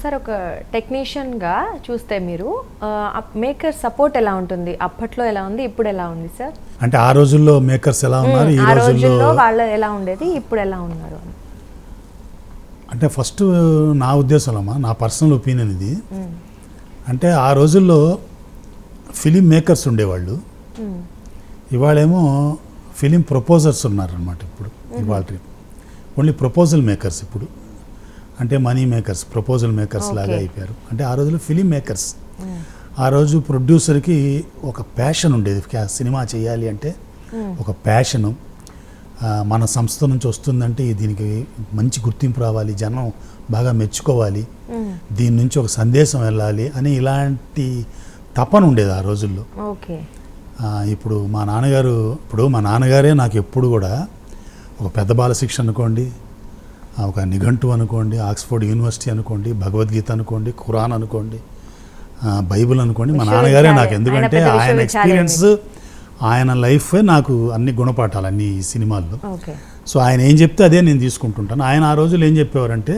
Sir ఒక టెక్నీషియన్గా చూస్తే మీరు మేకర్ సపోర్ట్ ఎలా ఉంటుంది, అప్పట్లో ఎలా ఉంది, ఇప్పుడు ఎలా ఉంది సార్? అంటే ఆ రోజుల్లో మేకర్స్ ఎలా ఉన్నారు, ఈ రోజుల్లో వాళ్ళు ఎలా ఉండేది, ఇప్పుడు ఎలా ఉన్నారు? అంటే ఫస్ట్ నా ఉద్దేశంలో నా పర్సనల్ ఒపీనియన్ ఇది. అంటే ఆ రోజుల్లో ఫిలిం మేకర్స్ ఉండేవాళ్ళు, ఇవాళేమో ఫిలిం ప్రపోజర్స్ ఉన్నారనమాట. ఇప్పుడు ఇవాళ ఓన్లీ ప్రపోజల్ మేకర్స్ ఇప్పుడు, అంటే మనీ మేకర్స్, ప్రపోజల్ మేకర్స్ లాగా అయిపోయారు. అంటే ఆ రోజుల్లో ఫిలిం మేకర్స్, ఆ రోజు ప్రొడ్యూసర్కి ఒక ప్యాషన్ ఉండేది. సినిమా చేయాలి అంటే ఒక ప్యాషను, మన సంస్థ నుంచి వస్తుందంటే దీనికి మంచి గుర్తింపు రావాలి, జనం బాగా మెచ్చుకోవాలి, దీని నుంచి ఒక సందేశం వెళ్ళాలి అని ఇలాంటి తపన ఉండేది ఆ రోజుల్లో. ఇప్పుడు మా నాన్నగారే నాకు ఎప్పుడు కూడా ఒక పెద్ద బాలశిక్ష అనుకోండి, ఒక నిఘంటు అనుకోండి, ఆక్స్ఫోర్డ్ యూనివర్సిటీ అనుకోండి, భగవద్గీత అనుకోండి, ఖురాన్ అనుకోండి, బైబిల్ అనుకోండి, మా నాన్నగారే నాకు. ఎందుకంటే ఆయన ఎక్స్పీరియన్స్, ఆయన లైఫే నాకు అన్ని గుణపాఠాలు అన్ని సినిమాల్లో. సో ఆయన ఏం చెప్తే అదే నేను తీసుకుంటుంటాను. ఆయన ఆ రోజులు ఏం చెప్పేవారంటే,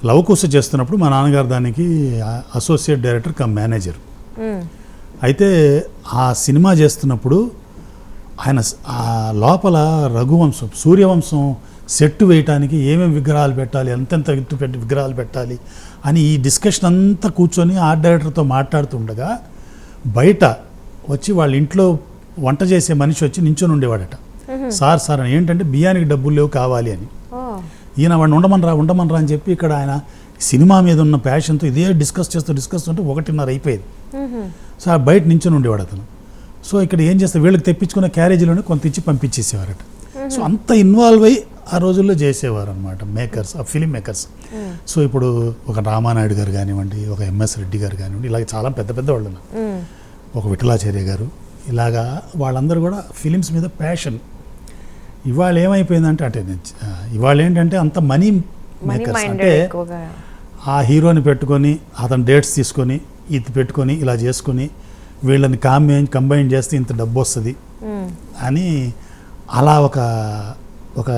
లవకుశ చేస్తున్నప్పుడు మా నాన్నగారు దానికి అసోసియేట్ డైరెక్టర్ కమ్ మేనేజర్. అయితే ఆ సినిమా చేస్తున్నప్పుడు ఆయన లోపల రఘువంశం, సూర్యవంశం సెట్ వేయటానికి ఏమేమి విగ్రహాలు పెట్టాలి, ఎంతెంత ఎత్తు పెట్టి విగ్రహాలు పెట్టాలి అని ఈ డిస్కషన్ అంతా కూర్చొని ఆర్ట్ డైరెక్టర్తో మాట్లాడుతుండగా బయట వచ్చి వాళ్ళ ఇంట్లో వంట చేసే మనిషి వచ్చి నించొని ఉండేవాడట. సార్ అని ఏంటంటే బియ్యానికి డబ్బులు లేవు కావాలి అని. ఈయన వాడిని ఉండమనరా అని చెప్పి ఇక్కడ ఆయన సినిమా మీద ఉన్న ప్యాషన్తో ఇదే డిస్కస్ చేస్తూ 1:30 అయిపోయేది. సో ఆ బయట నించొని ఉండేవాడు అతను. సో ఇక్కడ ఏం చేస్తే వీళ్ళకి తెప్పించుకున్న క్యారేజీలోనే కొంత ఇచ్చి పంపించేసేవారట. సో అంత ఇన్వాల్వ్ అయ్యి ఆ రోజుల్లో చేసేవారు అనమాట మేకర్స్, ఆ ఫిలిం మేకర్స్. సో ఇప్పుడు ఒక రామానాయుడు గారు కానివ్వండి, ఒక ఎంఎస్ రెడ్డి గారు కానివ్వండి, ఇలాగ చాలా పెద్ద పెద్ద వాళ్ళు ఉన్నారు, ఒక విఠలాచార్య గారు, ఇలాగా వాళ్ళందరూ కూడా ఫిలిమ్స్ మీద ప్యాషన్. ఇవాళ ఏమైపోయిందంటే ఇవాళ ఏంటంటే అంత మనీ మేకర్స్, అంటే ఆ హీరోని పెట్టుకొని అతని డేట్స్ తీసుకొని ఇది పెట్టుకొని ఇలా చేసుకొని వీళ్ళని కంబైన్ చేస్తే ఇంత డబ్బు వస్తుంది అని అలా ఒక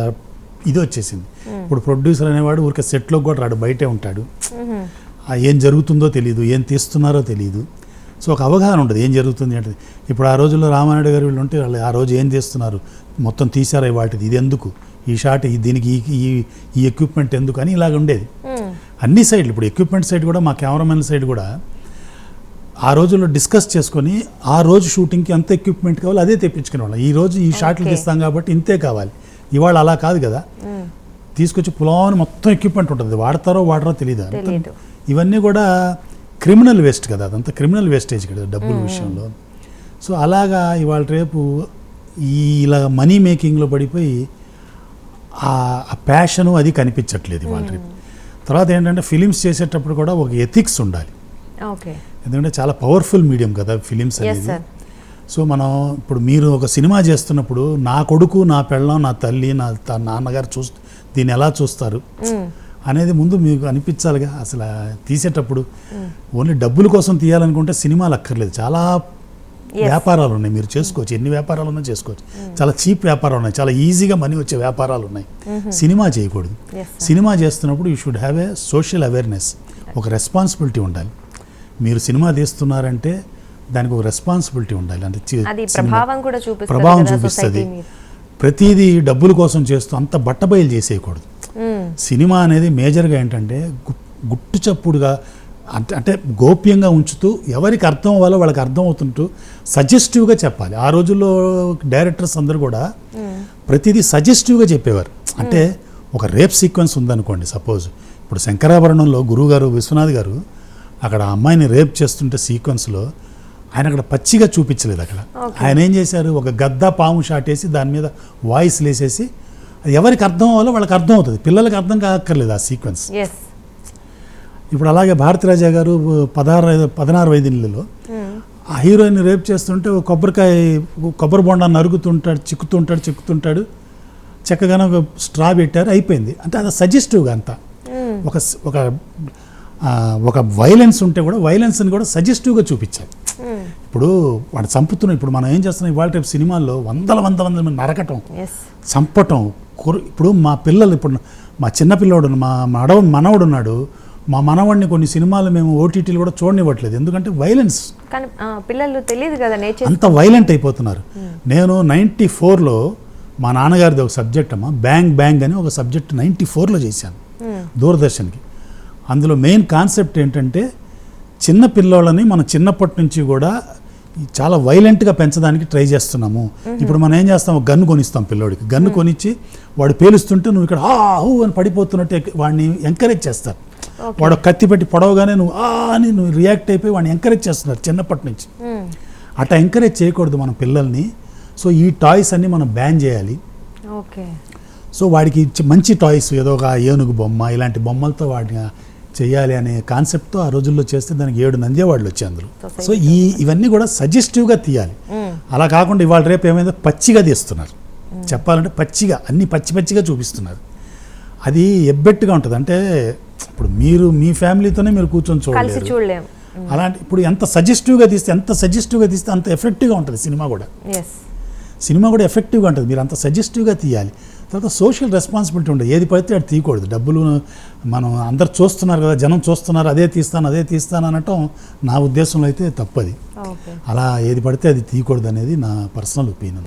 ఇది వచ్చేసింది. ఇప్పుడు ప్రొడ్యూసర్ అనేవాడు ఊరికే సెట్లో కూడా రాడు, బయటే ఉంటాడు. ఏం జరుగుతుందో తెలియదు, ఏం తీస్తున్నారో తెలియదు. సో ఒక అవగాహన ఉంటుంది ఏం జరుగుతుంది అంటే. ఇప్పుడు ఆ రోజుల్లో రామానాయుడు గారు వీళ్ళు ఉంటే వాళ్ళు ఆ రోజు ఏం చేస్తున్నారు, మొత్తం తీసారా వాటిది, ఇది ఎందుకు, ఈ షాట్ దీనికి ఈ ఎక్విప్మెంట్ ఎందుకు అని ఇలాగ ఉండేది. అన్ని సైడ్లు, ఇప్పుడు ఎక్విప్మెంట్ సైడ్ కూడా మా కెమెరామెన్ సైడ్ కూడా ఆ రోజుల్లో డిస్కస్ చేసుకొని ఆ రోజు షూటింగ్కి ఎంత ఎక్విప్మెంట్ కావాలి అదే తెప్పించుకునే వాళ్ళం. ఈ రోజు ఈ షాట్లు తీస్తాం కాబట్టి ఇంతే కావాలి. ఇవాళ అలా కాదు కదా, తీసుకొచ్చి పులావని మొత్తం ఎక్విప్మెంట్ ఉంటుంది, వాడరో తెలియదు. ఇవన్నీ కూడా క్రిమినల్ వేస్ట్ కదా, అదంతా క్రిమినల్ వేస్టేజ్ కదా డబ్బుల విషయంలో. సో అలాగా ఇవాళ రేపు ఇలా మనీ మేకింగ్లో పడిపోయి ఆ ప్యాషను అది కనిపించట్లేదు ఇవాళ రేపు. తర్వాత ఏంటంటే ఫిలిమ్స్ చేసేటప్పుడు కూడా ఒక ఎథిక్స్ ఉండాలి. ఎందుకంటే చాలా పవర్ఫుల్ మీడియం కదా ఫిలిమ్స్ అనేది. సో మనం ఇప్పుడు మీరు ఒక సినిమా చేస్తున్నప్పుడు నా కొడుకు, నా పెళ్ళం, నా తల్లి, నా నాన్నగారు దీన్ని ఎలా చూస్తారు అనేది ముందు మీకు అనిపించాలిగా. అసలు తీసేటప్పుడు ఓన్లీ డబ్బుల కోసం తీయాలనుకుంటే సినిమాలు అక్కర్లేదు, చాలా వ్యాపారాలు ఉన్నాయి, మీరు చేసుకోవచ్చు, ఎన్ని వ్యాపారాలు ఉన్నా చేసుకోవచ్చు. చాలా చీప్ వ్యాపారాలు ఉన్నాయి, చాలా ఈజీగా మనీ వచ్చే వ్యాపారాలు ఉన్నాయి. సినిమా చేయకూడదు. సినిమా చేస్తున్నప్పుడు you should have a social awareness, ఒక రెస్పాన్సిబిలిటీ ఉండాలి. మీరు సినిమా తీస్తున్నారంటే దానికి ఒక రెస్పాన్సిబిలిటీ ఉండాలి, అంటే ప్రభావం చూపిస్తుంది. ప్రతిదీ డబ్బుల కోసం చేస్తూ అంత బట్టబయలు చేసేయకూడదు. సినిమా అనేది మేజర్గా ఏంటంటే గుట్టు చప్పుడుగా, అంటే గోప్యంగా ఉంచుతూ ఎవరికి అర్థం అవ్వాలో వాళ్ళకి అర్థం అవుతుంటూ సజెస్టివ్గా చెప్పాలి. ఆ రోజుల్లో డైరెక్టర్స్ అందరూ కూడా ప్రతిదీ సజెస్టివ్గా చెప్పేవారు. అంటే ఒక రేప్ సీక్వెన్స్ ఉందనుకోండి, సపోజ్ ఇప్పుడు శంకరాభరణంలో గురువుగారు విశ్వనాథ్ గారు అక్కడ అమ్మాయిని రేప్ చేస్తుంటే సీక్వెన్స్లో ఆయన అక్కడ పచ్చిగా చూపించలేదు. అక్కడ ఆయన ఏం చేశారు, ఒక గద్ద పాము షాట్ వేసి దాని మీద వాయిస్ లేసేసి ఎవరికి అర్థం అవ్వాలో వాళ్ళకి అర్థం అవుతుంది, పిల్లలకి అర్థం కాక్కర్లేదు ఆ సీక్వెన్స్. ఇప్పుడు అలాగే భారతీరాజా గారు 16 వైదినిలలో ఆ హీరోయిన్ రేప్ చేస్తుంటే కొబ్బరి బొండా నరుగుతుంటాడు, చిక్కుతుంటాడు, చక్కగానే ఒక స్ట్రా పెట్టారు, అయిపోయింది. అంటే అది సజెస్టివ్గా అంతా ఒక వైలెన్స్ ఉంటే కూడా వైలెన్స్ని కూడా సజెస్టివ్గా చూపించాలి. ఇప్పుడు వాడు చంపుతున్నాం, ఇప్పుడు మనం ఏం చేస్తున్నాం ఇవాళ రేపు సినిమాల్లో వందల మంది నరకటం, చంపటం. ఇప్పుడు మా పిల్లలు, ఇప్పుడు మా చిన్నపిల్లోడు, మా మనవడు ఉన్నాడు, మా మనవాడిని కొన్ని సినిమాలు మేము ఓటీటీలు కూడా చూడనివ్వట్లేదు, ఎందుకంటే వైలెన్స్ కానీ పిల్లలు తెలియదు కదా నేచర్. అంత వైలెంట్ అయిపోతున్నారు. నేను 94లో మా నాన్నగారిది ఒక సబ్జెక్ట్ అమ్మా, బ్యాంగ్ బ్యాంగ్ అని ఒక సబ్జెక్ట్ 94లో చేశాను దూరదర్శన్కి. అందులో మెయిన్ కాన్సెప్ట్ ఏంటంటే చిన్న పిల్లోళ్ళని మనం చిన్నప్పటి నుంచి కూడా చాలా వైలెంట్గా పెంచడానికి ట్రై చేస్తున్నాము. ఇప్పుడు మనం ఏం చేస్తాం, గన్ను కొనిస్తాం పిల్లోడికి, గన్ను కొనిచ్చి వాడు పేలుస్తుంటే నువ్వు ఇక్కడ హూ అని పడిపోతున్నట్టు వాడిని ఎంకరేజ్ చేస్తారు. వాడు కత్తి పెట్టి పొడవగానే నువ్వు అని నువ్వు రియాక్ట్ అయిపోయి వాడిని ఎంకరేజ్ చేస్తున్నారు చిన్నప్పటి నుంచి. అట్లా ఎంకరేజ్ చేయకూడదు మన పిల్లల్ని. సో ఈ టాయ్స్ అన్ని మనం బ్యాన్ చేయాలి. ఓకే. సో వాడికి మంచి టాయ్స్, ఏదో ఒక ఏనుగు బొమ్మ ఇలాంటి బొమ్మలతో వాడిని చేయాలి అనే కాన్సెప్ట్తో ఆ రోజుల్లో చేస్తే దానికి 7 నంది అవార్డులు వచ్చాయి అందులో. సో ఇవన్నీ కూడా సజెస్టివ్గా తీయాలి. అలా కాకుండా ఇవాళ రేపు ఏమైందో పచ్చిగా తీస్తున్నారు, చెప్పాలంటే పచ్చిగా అన్ని పచ్చిగా చూపిస్తున్నారు. అది ఎబ్బెట్టుగా ఉంటుంది. అంటే ఇప్పుడు మీరు మీ ఫ్యామిలీతోనే మీరు కూర్చొని చూడలేము. అలాంటి ఇప్పుడు ఎంత సజెస్టివ్గా తీస్తే అంత ఎఫెక్టివ్గా ఉంటుంది సినిమా కూడా. సినిమా కూడా ఎఫెక్టివ్గా ఉంటుంది, మీరు అంత సజెస్టివ్గా తీయాలి. తర్వాత సోషల్ రెస్పాన్సిబిలిటీ ఉండదు, ఏది పడితే అది తీయకూడదు. డబ్బులు మనం అందరు చూస్తున్నారు కదా, జనం చూస్తున్నారు, అదే తీస్తాను అనటం నా ఉద్దేశంలో అయితే తప్పది. అలా ఏది పడితే అది తీయకూడదు అనేది నా పర్సనల్ ఒపీనియన్.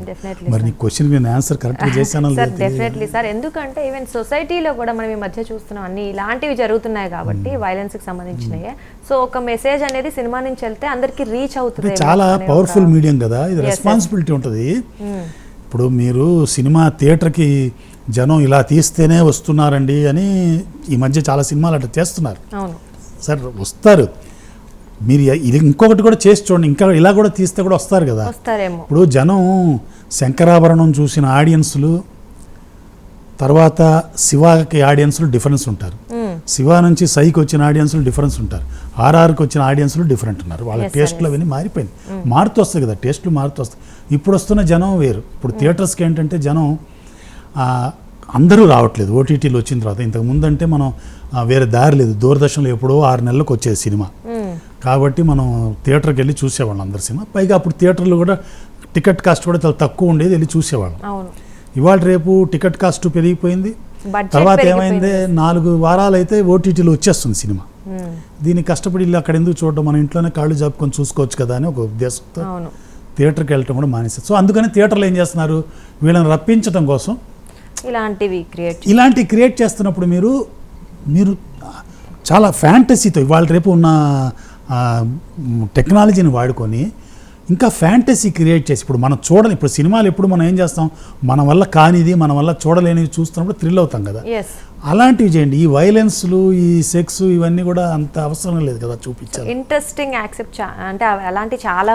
మరి నీ క్వశ్చన్ నేను ఆన్సర్ కరెక్ట్గా చేశాను సార్? డెఫినెట్లీ సార్, ఎందుకంటే ఈవెన్ సొసైటీలో కూడా మనం ఈ మధ్య చూస్తున్నాం అన్ని ఇలాంటివి జరుగుతున్నాయి కాబట్టి వైలెన్స్కి సంబంధించినవి. సో ఒక మెసేజ్ అనేది సినిమా నుంచి వెళ్తే అందరికీ రీచ్ అవుతుంది. చాలా పవర్ఫుల్ మీడియం కదా ఇది, రెస్పాన్సిబిలిటీ ఉంటుంది. ఇప్పుడు మీరు సినిమా థియేటర్కి జనం ఇలా తీస్తేనే వస్తున్నారండి అని ఈ మధ్య చాలా సినిమాలు అట్లా చేస్తున్నారు. సార్ వస్తారు, మీరు ఇది ఇంకొకటి కూడా చేసి చూడండి, ఇంకా ఇలా కూడా తీస్తే కూడా వస్తారు కదా. ఇప్పుడు జనం శంకరాభరణం చూసిన ఆడియన్స్లు తర్వాత శివాకి ఆడియన్స్లు డిఫరెన్స్ ఉంటారు, శివ నుంచి సైకి వచ్చిన ఆడియన్స్లు డిఫరెన్స్ ఉంటారు, ఆర్ఆర్కి వచ్చిన ఆడియన్స్లు డిఫరెంట్ ఉన్నారు. వాళ్ళ టేస్ట్లు అవన్నీ మారిపోయింది, మారుతూ వస్తాయి కదా, టేస్ట్లు మారుతూ వస్తాయి. ఇప్పుడు వస్తున్న జనం వేరు. ఇప్పుడు థియేటర్స్కి ఏంటంటే జనం అందరూ రావట్లేదు ఓటీటీలు వచ్చిన తర్వాత. ఇంతకు ముందు అంటే మనం వేరే దారి లేదు, దూరదర్శన్లో ఎప్పుడో 6 నెలలకు వచ్చేది సినిమా, కాబట్టి మనం థియేటర్కి వెళ్ళి చూసేవాళ్ళం అందరు సినిమా. పైగా అప్పుడు థియేటర్లు కూడా టికెట్ కాస్ట్ కూడా చాలా తక్కువ ఉండేది, వెళ్ళి చూసేవాళ్ళం. ఇవాళ రేపు టికెట్ కాస్ట్ పెరిగిపోయింది, తర్వాత ఏమైంది 4 వారాలు అయితే ఓటీటీలో వచ్చేస్తుంది సినిమా. దీన్ని కష్టపడి వెళ్ళి అక్కడ ఎందుకు చూడడం, మన ఇంట్లోనే కాళ్ళు జాపుకొని చూసుకోవచ్చు కదా అని ఒక ఉద్దేశంతో థియేటర్కి వెళ్ళటం కూడా మానేస్తారు. సో అందుకని థియేటర్లు ఏం చేస్తున్నారు, వీళ్ళని రప్పించడం కోసం ఇలాంటివి క్రియేట్ చేస్తున్నప్పుడు మీరు చాలా ఫ్యాంటసీతో ఇవాళ రేపు ఉన్న టెక్నాలజీని వాడుకొని ఇంకా ఫ్యాంటసీ క్రియేట్ చేసి, ఇప్పుడు మనం చూడని, ఇప్పుడు సినిమాలు ఎప్పుడు మనం ఏం చేస్తాం, మన వల్ల కానిది మన వల్ల చూడలేనివి చూస్తున్నప్పుడు థ్రిల్ అవుతాం కదా, అలాంటివి చేయండి. ఈ వైలెన్స్లు, ఈ సెక్స్ ఇవన్నీ కూడా అంత అవసరం లేదు కదా చూపించాలి. ఇంట్రెస్టింగ్ యాక్సెప్ట్ అంటే అలాంటి చాలా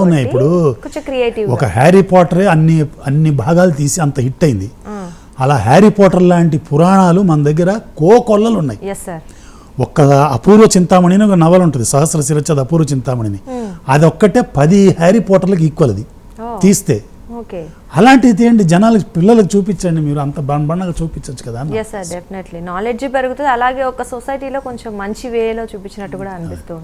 ఉన్నాయి. ఇప్పుడు ఒక హ్యారీ పాటరే అన్ని భాగాలు తీసి అంత హిట్ అయింది. అలా హ్యారీ పాటర్ లాంటి పురాణాలు మన దగ్గర కోకొల్లలు ఉన్నాయి. ఒక్క అపూర్వ చింతామణి అని ఒక నవల ఉంటుంది, సహస్ర శిరచ్చది అపూర్వ చింతామణిని, అది ఒక్కటే 10 హ్యారీ పాటర్లకు ఈక్వల్ అది తీస్తే. అలాంటివి తీయండి, జనాలకు పిల్లలకు చూపించండి, మీరు అంత బండగా చూపించచ్చు కదా. డెఫినెట్లీ నాలెడ్జ్ పెరుగుతుంది, అలాగే ఒక సొసైటీలో కొంచెం మంచి వేలో చూపించినట్టు కూడా అనిపిస్తుంది.